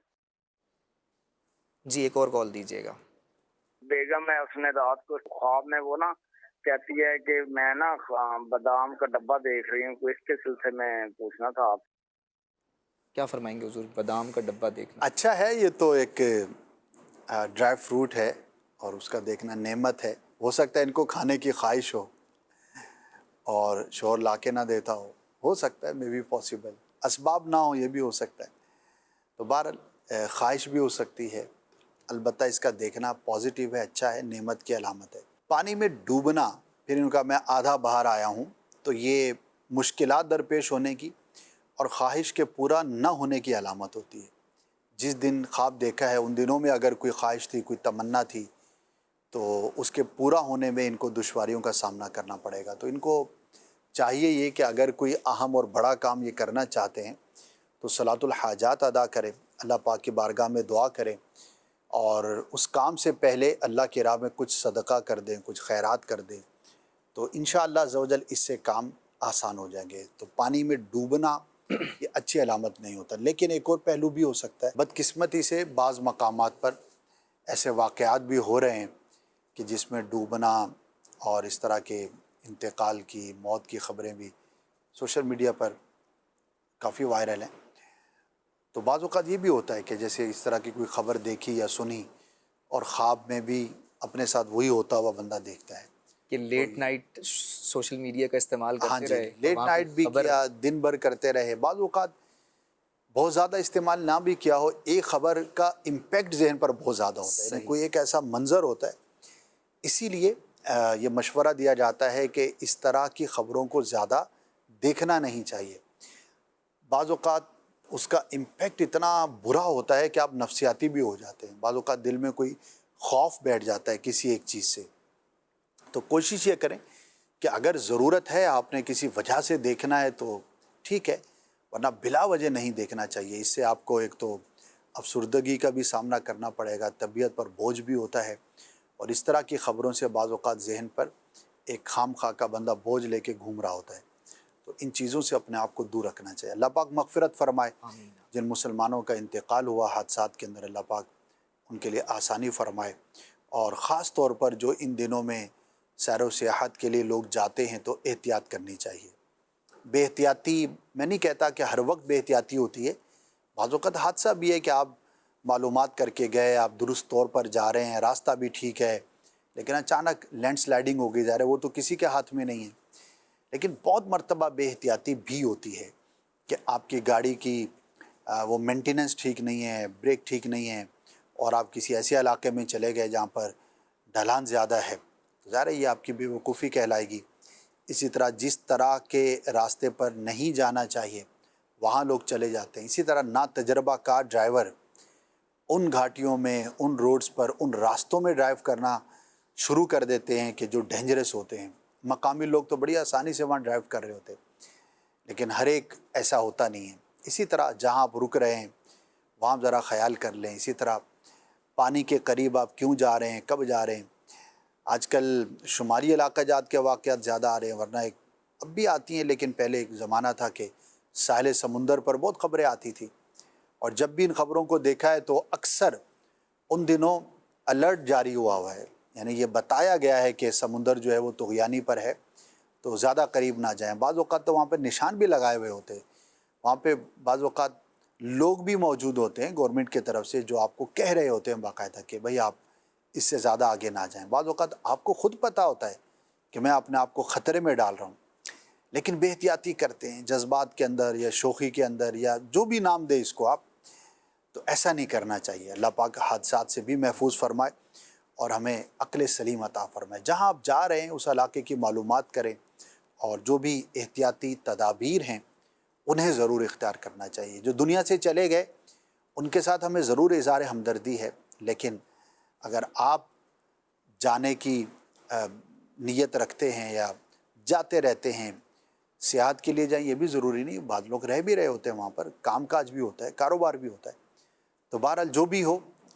B: جی ایک اور کال دیجیے گا۔
I: بیگم ہے، اس نے رات کو خواب میں وہ نا کہتی ہے کہ میں نا بادام کا ڈبہ دیکھ رہی ہوں، اس کے سلسلے میں پوچھنا تھا آپ۔
B: کیا فرمائیں گے حضور؟ بادام کا ڈبہ دیکھنا
C: اچھا ہے، یہ تو ایک ڈرائی فروٹ ہے اور اس کا دیکھنا نعمت ہے۔ ہو سکتا ہے ان کو کھانے کی خواہش ہو اور شوہر لا کے نہ دیتا ہو سکتا ہے، مے بی پاسبل، اسباب نہ ہو یہ بھی ہو سکتا ہے۔ تو بہرحال خواہش بھی ہو سکتی ہے، البتہ اس کا دیکھنا پازیٹیو ہے، اچھا ہے، نعمت کی علامت ہے۔ پانی میں ڈوبنا، پھر ان کا میں آدھا باہر آیا ہوں، تو یہ مشکلات درپیش ہونے کی اور خواہش کے پورا نہ ہونے کی علامت ہوتی ہے۔ جس دن خواب دیکھا ہے ان دنوں میں اگر کوئی خواہش تھی، کوئی تمنا تھی، تو اس کے پورا ہونے میں ان کو دشواریوں کا سامنا کرنا پڑے گا۔ تو ان کو چاہیے یہ کہ اگر کوئی اہم اور بڑا کام یہ کرنا چاہتے ہیں تو صلاۃ الحاجات ادا کریں، اللہ پاک کی بارگاہ میں دعا کریں، اور اس کام سے پہلے اللہ کی راہ میں کچھ صدقہ کر دیں، کچھ خیرات کر دیں، تو انشاءاللہ عز و جل اس سے کام آسان ہو جائیں گے۔ تو پانی میں ڈوبنا یہ اچھی علامت نہیں ہوتا، لیکن ایک اور پہلو بھی ہو سکتا ہے، بدقسمتی سے بعض مقامات پر ایسے واقعات بھی ہو رہے ہیں کہ جس میں ڈوبنا اور اس طرح کے انتقال کی، موت کی خبریں بھی سوشل میڈیا پر کافی وائرل ہیں۔ تو بعض اوقات یہ بھی ہوتا ہے کہ جیسے اس طرح کی کوئی خبر دیکھی یا سنی اور خواب میں بھی اپنے ساتھ وہی ہوتا ہوا بندہ دیکھتا ہے
B: کہ لیٹ نائٹ سوشل میڈیا کا استعمال
C: ہاں
B: کرتے
C: جی،
B: رہے،
C: لیٹ نائٹ بھی کیا، دن بھر کرتے رہے، بعض اوقات بہت زیادہ استعمال نہ بھی کیا ہو، ایک خبر کا امپیکٹ ذہن پر بہت زیادہ ہوتا ہے، یعنی کوئی ایک ایسا منظر ہوتا ہے۔ اسی لیے یہ مشورہ دیا جاتا ہے کہ اس طرح کی خبروں کو زیادہ دیکھنا نہیں چاہیے۔ بعض اوقات اس کا امپیکٹ اتنا برا ہوتا ہے کہ آپ نفسیاتی بھی ہو جاتے ہیں، بعض اوقات دل میں کوئی خوف بیٹھ جاتا ہے کسی ایک چیز سے۔ تو کوشش یہ کریں کہ اگر ضرورت ہے، آپ نے کسی وجہ سے دیکھنا ہے تو ٹھیک ہے، ورنہ بلا وجہ نہیں دیکھنا چاہیے۔ اس سے آپ کو ایک تو افسردگی کا بھی سامنا کرنا پڑے گا، طبیعت پر بوجھ بھی ہوتا ہے، اور اس طرح کی خبروں سے بعض اوقات ذہن پر ایک خام خواہ کا بندہ بوجھ لے کے گھوم رہا ہوتا ہے۔ تو ان چیزوں سے اپنے آپ کو دور رکھنا چاہیے۔ اللہ پاک مغفرت فرمائے، جن مسلمانوں کا انتقال ہوا حادثات کے اندر، اللہ پاک ان کے لیے آسانی فرمائے، اور خاص طور پر جو ان دنوں میں سیر و سیاحت کے لیے لوگ جاتے ہیں تو احتیاط کرنی چاہیے۔ بے احتیاطی، میں نہیں کہتا کہ ہر وقت بے احتیاطی ہوتی ہے، بعض اوقات حادثہ بھی ہے کہ آپ معلومات کر کے گئے، آپ درست طور پر جا رہے ہیں، راستہ بھی ٹھیک ہے، لیکن اچانک لینڈ سلائڈنگ ہو گئی، ظاہر ہے وہ تو کسی کے ہاتھ میں نہیں ہے۔ لیکن بہت مرتبہ بے احتیاطی بھی ہوتی ہے کہ آپ کی گاڑی کی وہ مینٹیننس ٹھیک نہیں ہے، بریک ٹھیک نہیں ہے، اور آپ کسی ایسے علاقے میں چلے گئے جہاں پر ڈھلان زیادہ ہے، تو ظاہر ہے یہ آپ کی بے وقوفی کہلائے گی۔ اسی طرح جس طرح کے راستے پر نہیں جانا چاہیے وہاں لوگ چلے جاتے ہیں۔ اسی طرح نا تجربہ کار ڈرائیور ان گھاٹیوں میں، ان روڈز پر، ان راستوں میں ڈرائیو کرنا شروع کر دیتے ہیں کہ جو ڈینجرس ہوتے ہیں۔ مقامی لوگ تو بڑی آسانی سے وہاں ڈرائیو کر رہے ہوتے ہیں، لیکن ہر ایک ایسا ہوتا نہیں ہے۔ اسی طرح جہاں آپ رک رہے ہیں وہاں ذرا خیال کر لیں۔ اسی طرح پانی کے قریب آپ کیوں جا رہے ہیں، کب جا رہے ہیں۔ آج کل شمالی علاقہ جات کے واقعات زیادہ آ رہے ہیں، ورنہ اب بھی آتی ہیں، لیکن پہلے ایک زمانہ تھا کہ ساحل سمندر پر بہت خبریں آتی تھیں، اور جب بھی ان خبروں کو دیکھا ہے تو اکثر ان دنوں الرٹ جاری ہوا ہے، یعنی یہ بتایا گیا ہے کہ سمندر جو ہے وہ طغیانی پر ہے، تو زیادہ قریب نہ جائیں۔ بعض اوقات تو وہاں پہ نشان بھی لگائے ہوئے ہوتے ہیں، وہاں پہ بعض اوقات لوگ بھی موجود ہوتے ہیں گورنمنٹ کی طرف سے جو آپ کو کہہ رہے ہوتے ہیں باقاعدہ کہ بھئی آپ اس سے زیادہ آگے نہ جائیں۔ بعض اوقات آپ کو خود پتہ ہوتا ہے کہ میں اپنے آپ کو خطرے میں ڈال رہا ہوں، لیکن بے احتیاطی کرتے ہیں جذبات کے اندر یا شوخی کے اندر یا جو بھی نام دے اس کو آپ، تو ایسا نہیں کرنا چاہیے۔ اللہ پاک حادثات سے بھی محفوظ فرمائے اور ہمیں عقل سلیم عطا فرمائے۔ جہاں آپ جا رہے ہیں اس علاقے کی معلومات کریں، اور جو بھی احتیاطی تدابیر ہیں انہیں ضرور اختیار کرنا چاہیے۔ جو دنیا سے چلے گئے ان کے ساتھ ہمیں ضرور اظہار ہمدردی ہے، لیکن اگر آپ جانے کی نیت رکھتے ہیں یا جاتے رہتے ہیں، سیاحت کے لیے جائیں، یہ بھی ضروری نہیں، بعض لوگ رہ بھی رہے ہوتے ہیں وہاں پر، کام کاج بھی ہوتا ہے، کاروبار بھی ہوتا ہے۔ تو بہرحال جو بھی ہو،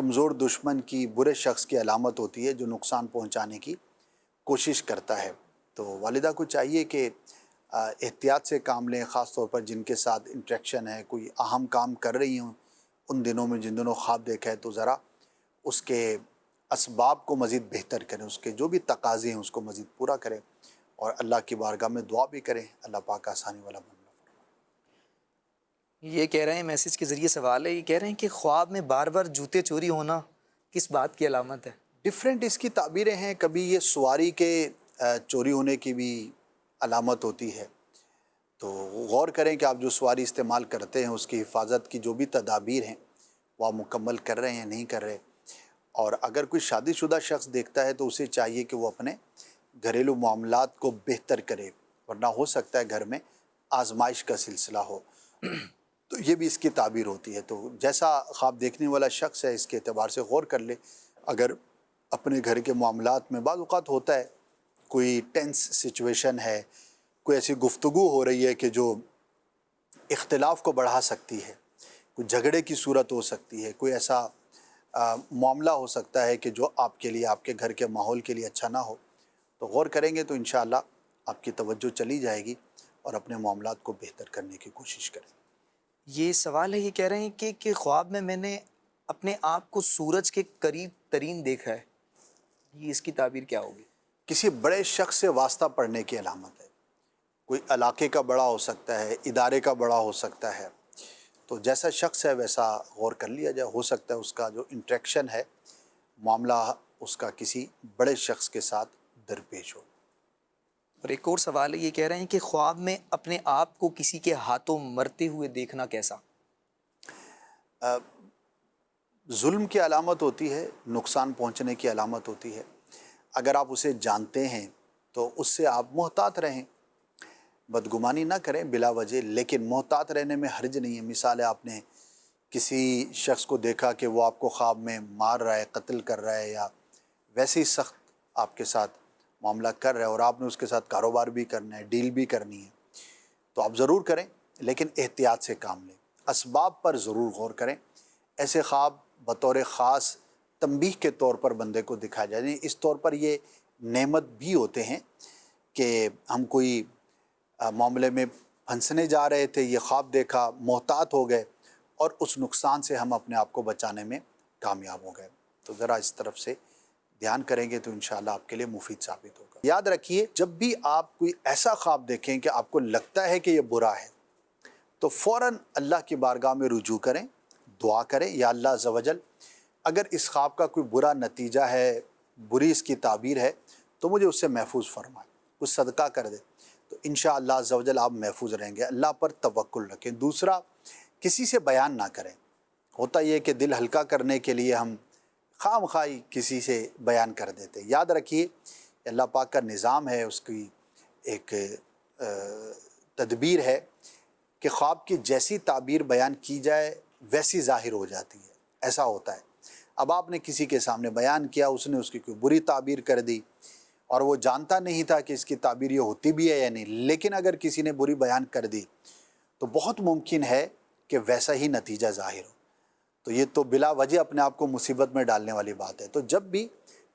C: کمزور دشمن کی، برے شخص کی علامت ہوتی ہے جو نقصان پہنچانے کی کوشش کرتا ہے۔ تو والدہ کو چاہیے کہ احتیاط سے کام لیں، خاص طور پر جن کے ساتھ انٹریکشن ہے، کوئی اہم کام کر رہی ہوں ان دنوں میں، جن دنوں خواب دیکھا ہے، تو ذرا اس کے اسباب کو مزید بہتر کریں، اس کے جو بھی تقاضے ہیں اس کو مزید پورا کریں، اور اللہ کی بارگاہ میں دعا بھی کریں، اللہ پاک آسانی والا بن۔
B: یہ کہہ رہے ہیں، میسج کے ذریعے سوال ہے، یہ کہہ رہے ہیں کہ خواب میں بار بار جوتے چوری ہونا کس بات کی علامت ہے؟
C: ڈفرینٹ اس کی تعبیریں ہیں، کبھی یہ سواری کے چوری ہونے کی بھی علامت ہوتی ہے، تو غور کریں کہ آپ جو سواری استعمال کرتے ہیں اس کی حفاظت کی جو بھی تدابیر ہیں وہ آپ مکمل کر رہے ہیں نہیں کر رہے، اور اگر کوئی شادی شدہ شخص دیکھتا ہے تو اسے چاہیے کہ وہ اپنے گھریلو معاملات کو بہتر کرے، ورنہ ہو سکتا ہے گھر میں آزمائش کا سلسلہ ہو، تو یہ بھی اس کی تعبیر ہوتی ہے۔ تو جیسا خواب دیکھنے والا شخص ہے اس کے اعتبار سے غور کر لے۔ اگر اپنے گھر کے معاملات میں بعض اوقات ہوتا ہے کوئی ٹینس سچویشن ہے، کوئی ایسی گفتگو ہو رہی ہے کہ جو اختلاف کو بڑھا سکتی ہے، کوئی جھگڑے کی صورت ہو سکتی ہے، کوئی ایسا معاملہ ہو سکتا ہے کہ جو آپ کے لیے، آپ کے گھر کے ماحول کے لیے اچھا نہ ہو، تو غور کریں گے تو انشاءاللہ آپ کی توجہ چلی جائے گی اور اپنے معاملات کو بہتر کرنے کی کوشش کریں۔
B: یہ سوال ہے، یہ کہہ رہے ہیں کہ خواب میں نے اپنے آپ کو سورج کے قریب ترین دیکھا ہے، یہ اس کی تعبیر کیا ہوگی؟
C: کسی بڑے شخص سے واسطہ پڑنے کی علامت ہے، کوئی علاقے کا بڑا ہو سکتا ہے، ادارے کا بڑا ہو سکتا ہے، تو جیسا شخص ہے ویسا غور کر لیا جائے، ہو سکتا ہے اس کا جو انٹریکشن ہے، معاملہ اس کا کسی بڑے شخص کے ساتھ درپیش ہو۔
B: اور ایک اور سوال ہے، یہ کہہ رہے ہیں کہ خواب میں اپنے آپ کو کسی کے ہاتھوں مرتے ہوئے دیکھنا کیسا؟
C: ظلم کی علامت ہوتی ہے، نقصان پہنچنے کی علامت ہوتی ہے۔ اگر آپ اسے جانتے ہیں تو اس سے آپ محتاط رہیں، بدگمانی نہ کریں بلا وجہ، لیکن محتاط رہنے میں حرج نہیں ہے۔ مثال ہے، آپ نے کسی شخص کو دیکھا کہ وہ آپ کو خواب میں مار رہا ہے، قتل کر رہا ہے، یا ویسے ہی سخت آپ کے ساتھ معاملہ کر رہا ہے، اور آپ نے اس کے ساتھ کاروبار بھی کرنا ہے، ڈیل بھی کرنی ہے، تو آپ ضرور کریں، لیکن احتیاط سے کام لیں، اسباب پر ضرور غور کریں۔ ایسے خواب بطور خاص تنبیہ کے طور پر بندے کو دکھایا جائے، اس طور پر یہ نعمت بھی ہوتے ہیں کہ ہم کوئی معاملے میں پھنسنے جا رہے تھے، یہ خواب دیکھا، محتاط ہو گئے، اور اس نقصان سے ہم اپنے آپ کو بچانے میں کامیاب ہو گئے۔ تو ذرا اس طرف سے دھیان کریں گے تو انشاءاللہ آپ کے لیے مفید ثابت ہوگا۔ یاد رکھیے، جب بھی آپ کوئی ایسا خواب دیکھیں کہ آپ کو لگتا ہے کہ یہ برا ہے، تو فوراً اللہ کی بارگاہ میں رجوع کریں، دعا کریں، یا اللہ عز و جل اگر اس خواب کا کوئی برا نتیجہ ہے، بری اس کی تعبیر ہے، تو مجھے اس سے محفوظ فرمائیں، کچھ صدقہ کر دے، تو انشاءاللہ عز و جل آپ محفوظ رہیں گے۔ اللہ پر توکل رکھیں۔ دوسرا، کسی سے بیان نہ کریں۔ ہوتا یہ کہ دل ہلکا کرنے کے لیے ہم خام خواہی کسی سے بیان کر دیتے۔ یاد رکھیے، اللہ پاک کا نظام ہے، اس کی ایک تدبیر ہے کہ خواب کی جیسی تعبیر بیان کی جائے ویسی ظاہر ہو جاتی ہے، ایسا ہوتا ہے۔ اب آپ نے کسی کے سامنے بیان کیا، اس نے اس کی کوئی بری تعبیر کر دی، اور وہ جانتا نہیں تھا کہ اس کی تعبیر یہ ہوتی بھی ہے یا نہیں، لیکن اگر کسی نے بری بیان کر دی تو بہت ممکن ہے کہ ویسا ہی نتیجہ ظاہر ہو، تو یہ تو بلا وجہ اپنے آپ کو مصیبت میں ڈالنے والی بات ہے۔ تو جب بھی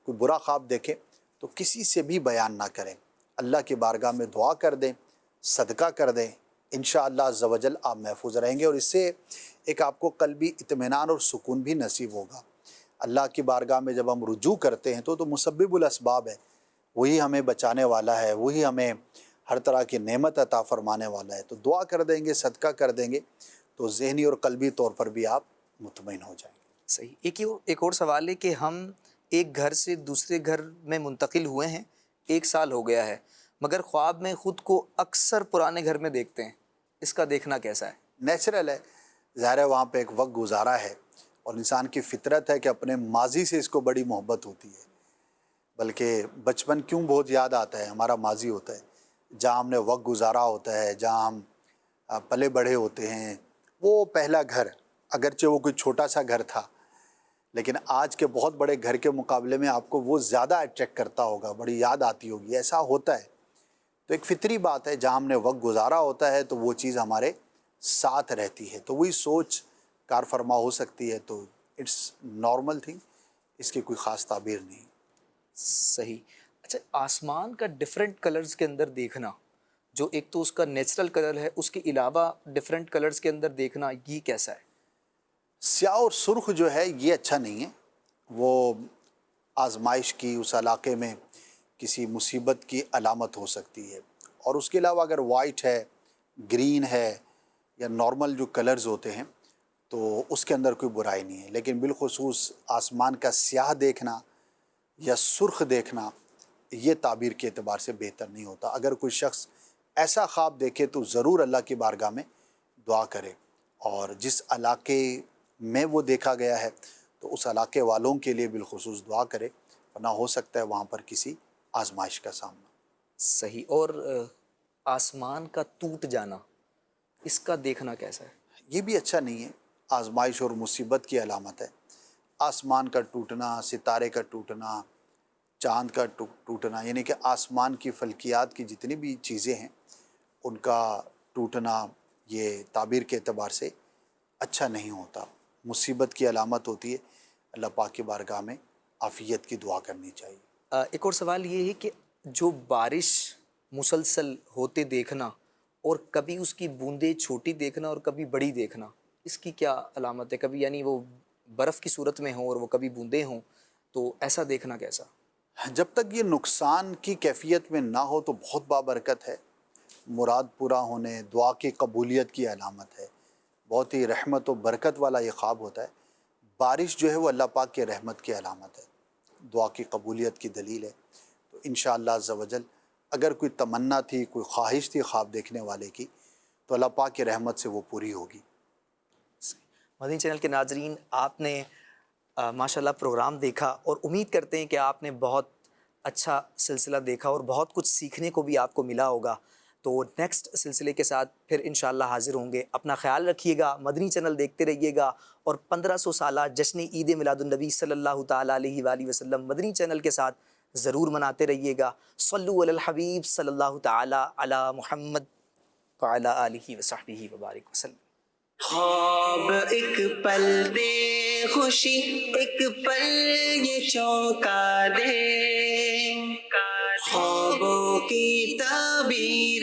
C: کوئی برا خواب دیکھیں تو کسی سے بھی بیان نہ کریں، اللہ کی بارگاہ میں دعا کر دیں، صدقہ کر دیں، انشاءاللہ عز و جل آپ محفوظ رہیں گے، اور اس سے ایک آپ کو قلبی اطمینان اور سکون بھی نصیب ہوگا۔ اللہ کی بارگاہ میں جب ہم رجوع کرتے ہیں تو مسبب الاسباب ہے، وہی ہمیں بچانے والا ہے، وہی ہمیں ہر طرح کی نعمت عطا فرمانے والا ہے، تو دعا کر دیں گے، صدقہ کر دیں گے، تو ذہنی اور قلبی طور پر بھی آپ مطمئن ہو جائیں گے۔
B: صحیح۔ ایک اور سوال ہے کہ ہم ایک گھر سے دوسرے گھر میں منتقل ہوئے ہیں، 1 سال ہو گیا ہے، مگر خواب میں خود کو اکثر پرانے گھر میں دیکھتے ہیں، اس کا دیکھنا کیسا ہے؟
C: نیچرل ہے، ظاہر ہے وہاں پہ ایک وقت گزارا ہے، اور انسان کی فطرت ہے کہ اپنے ماضی سے اس کو بڑی محبت ہوتی ہے، بلکہ بچپن کیوں بہت یاد آتا ہے، ہمارا ماضی ہوتا ہے، جہاں ہم نے وقت گزارا ہوتا ہے، جہاں ہم پلے بڑھے ہوتے ہیں، وہ پہلا گھر، اگرچہ وہ کوئی چھوٹا سا گھر تھا، لیکن آج کے بہت بڑے گھر کے مقابلے میں آپ کو وہ زیادہ اٹریکٹ کرتا ہوگا، بڑی یاد آتی ہوگی، ایسا ہوتا ہے۔ تو ایک فطری بات ہے، جہاں ہم نے وقت گزارا ہوتا ہے تو وہ چیز ہمارے ساتھ رہتی ہے، تو وہی سوچ کار فرما ہو سکتی ہے، تو اٹس نارمل تھنگ، اس کی کوئی خاص تعبیر نہیں.
B: صحیح. اچھا، آسمان کا ڈفرینٹ کلرز کے اندر دیکھنا، جو ایک تو اس کا نیچرل کلر ہے، اس کے علاوہ ڈفرینٹ کلرز کے اندر دیکھنا، یہ کیسا ہے؟
C: سیاہ اور سرخ جو ہے یہ اچھا نہیں ہے. وہ آزمائش کی اس علاقے میں کسی مصیبت کی علامت ہو سکتی ہے. اور اس کے علاوہ اگر وائٹ ہے، گرین ہے، یا نارمل جو کلرز ہوتے ہیں تو اس کے اندر کوئی برائی نہیں ہے. لیکن بالخصوص آسمان کا سیاہ دیکھنا یا سرخ دیکھنا یہ تعبیر کے اعتبار سے بہتر نہیں ہوتا. اگر کوئی شخص ایسا خواب دیکھے تو ضرور اللہ کی بارگاہ میں دعا کرے، اور جس علاقے میں وہ دیکھا گیا ہے تو اس علاقے والوں کے لیے بالخصوص دعا کرے، ورنہ ہو سکتا ہے وہاں پر کسی آزمائش کا سامنا.
B: صحیح. اور آسمان کا ٹوٹ جانا، اس کا دیکھنا کیسا ہے؟
C: یہ بھی اچھا نہیں ہے، آزمائش اور مصیبت کی علامت ہے. آسمان کا ٹوٹنا، ستارے کا ٹوٹنا، چاند کا ٹوٹنا، یعنی کہ آسمان کی فلکیات کی جتنی بھی چیزیں ہیں ان کا ٹوٹنا یہ تعبیر کے اعتبار سے اچھا نہیں ہوتا، مصیبت کی علامت ہوتی ہے. اللہ پاک کی بارگاہ میں عافیت کی دعا کرنی چاہیے.
B: ایک اور سوال یہ ہے کہ جو بارش مسلسل ہوتے دیکھنا اور کبھی اس کی بوندیں چھوٹی دیکھنا اور کبھی بڑی دیکھنا، اس کی کیا علامت ہے؟ کبھی یعنی وہ برف کی صورت میں ہوں اور وہ کبھی بوندیں ہوں، تو ایسا دیکھنا کیسا؟
C: جب تک یہ نقصان کی کیفیت میں نہ ہو تو بہت بابرکت ہے، مراد پورا ہونے، دعا کی قبولیت کی علامت ہے. بہت ہی رحمت و برکت والا یہ خواب ہوتا ہے. بارش جو ہے وہ اللہ پاک کے رحمت کی علامت ہے، دعا کی قبولیت کی دلیل ہے. تو انشاءاللہ عز و جل اگر کوئی تمنا تھی، کوئی خواہش تھی خواب دیکھنے والے کی، تو اللہ پاک کی رحمت سے وہ پوری ہوگی.
B: مدنی چینل کے ناظرین، آپ نے ماشاءاللہ پروگرام دیکھا اور امید کرتے ہیں کہ آپ نے بہت اچھا سلسلہ دیکھا اور بہت کچھ سیکھنے کو بھی آپ کو ملا ہوگا. تو نیکسٹ سلسلے کے ساتھ پھر انشاءاللہ حاضر ہوں گے. اپنا خیال رکھیے گا، مدنی چینل دیکھتے رہیے گا، اور 1500 سالہ جشن عید میلاد النبی صلی اللہ تعالیٰ علیہ وآلہ وسلم مدنی چینل کے ساتھ ضرور مناتے رہیے گا. صلو علی الحبیب صلی اللہ تعالیٰ علی محمد وعلی آلہ وصحبہ وبارک وسلم.
A: خواب ایک پل دے خوشی، ایک پل یہ چونکا دے، خوابوں کی تعبیر